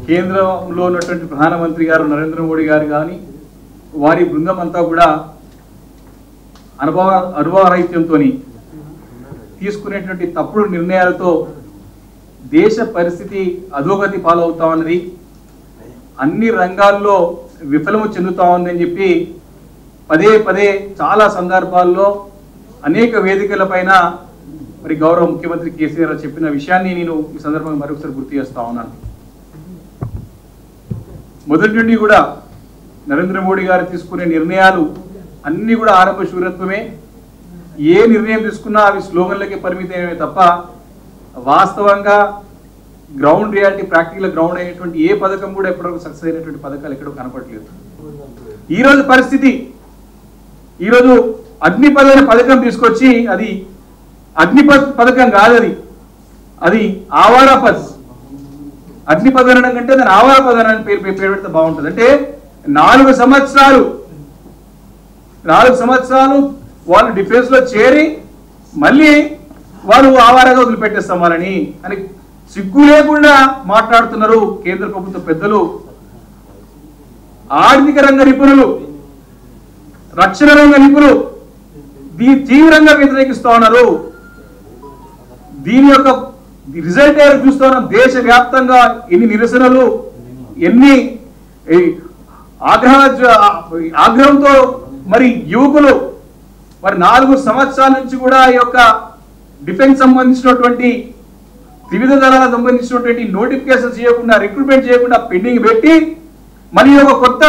కేంద్రంలో ఉన్నటువంటి ప్రధానమంత్రి గారు నరేంద్ర మోడీ గారు కానీ వారి బృందం అంతా కూడా అనుభవరాహిత్యంతో తీసుకునేటువంటి తప్పుడు నిర్ణయాలతో దేశ పరిస్థితి అధోగతి పాలవుతా ఉన్నది, అన్ని రంగాల్లో విఫలము చెందుతా ఉందని చెప్పి పదే పదే చాలా సందర్భాల్లో అనేక వేదికల పైన మరి గౌరవ ముఖ్యమంత్రి కేసీఆర్ చెప్పిన విషయాన్ని నేను ఈ సందర్భంగా మరొకసారి గుర్తు చేస్తా ఉన్నాను. మొదటి నుండి కూడా నరేంద్ర మోడీ గారు తీసుకునే నిర్ణయాలు అన్ని కూడా ఆరంభ శూరత్వమే. ఏ నిర్ణయం తీసుకున్నా అవి స్లోగన్లకే పరిమితమే తప్ప వాస్తవంగా గ్రౌండ్ రియాలిటీ ప్రాక్టికల్ గ్రౌండ్ అయినటువంటి ఏ పథకం కూడా ఎప్పటివరకు సక్సెస్ అయినటువంటి పథకాలు ఎక్కడో కనపడలేదు. ఈరోజు పరిస్థితి, ఈరోజు అగ్నిపథ్ అనే పథకం తీసుకొచ్చి అది అగ్నిపథ్ పథకం కాదు, అది ఆవారాపథ్. అగ్నిపథ్ అనడం కంటే దాని ఆవారాపథ్ అని పేరు పెడితే బాగుంటుంది. అంటే 4 సంవత్సరాలు వాళ్ళు డిఫెన్స్ లో చేరి మళ్ళీ వాళ్ళు ఆవారగా వదిలిపెట్టేస్తాం వాళ్ళని అని సిగ్గు లేకుండా మాట్లాడుతున్నారు కేంద్ర ప్రభుత్వ పెద్దలు. ఆర్థిక రంగ నిపుణులు, రక్షణ రంగ నిపుణులు తీవ్రంగా వ్యతిరేకిస్తూ ఉన్నారు. దీని యొక్క రిజల్ట్ చూస్తూ ఉన్నాం. దేశవ్యాప్తంగా ఎన్ని నిరసనలు, ఎన్ని ఆగ్రహంతో మరి యువకులు మరి 4 సంవత్సరాల నుంచి కూడా ఈ యొక్క డిఫెన్స్ సంబంధించినటువంటి వివిధ దళాలకు సంబంధించినటువంటి నోటిఫికేషన్ చేయకుండా, రిక్రూట్మెంట్ చేయకుండా పెండింగ్ పెట్టి మరి ఒక కొత్త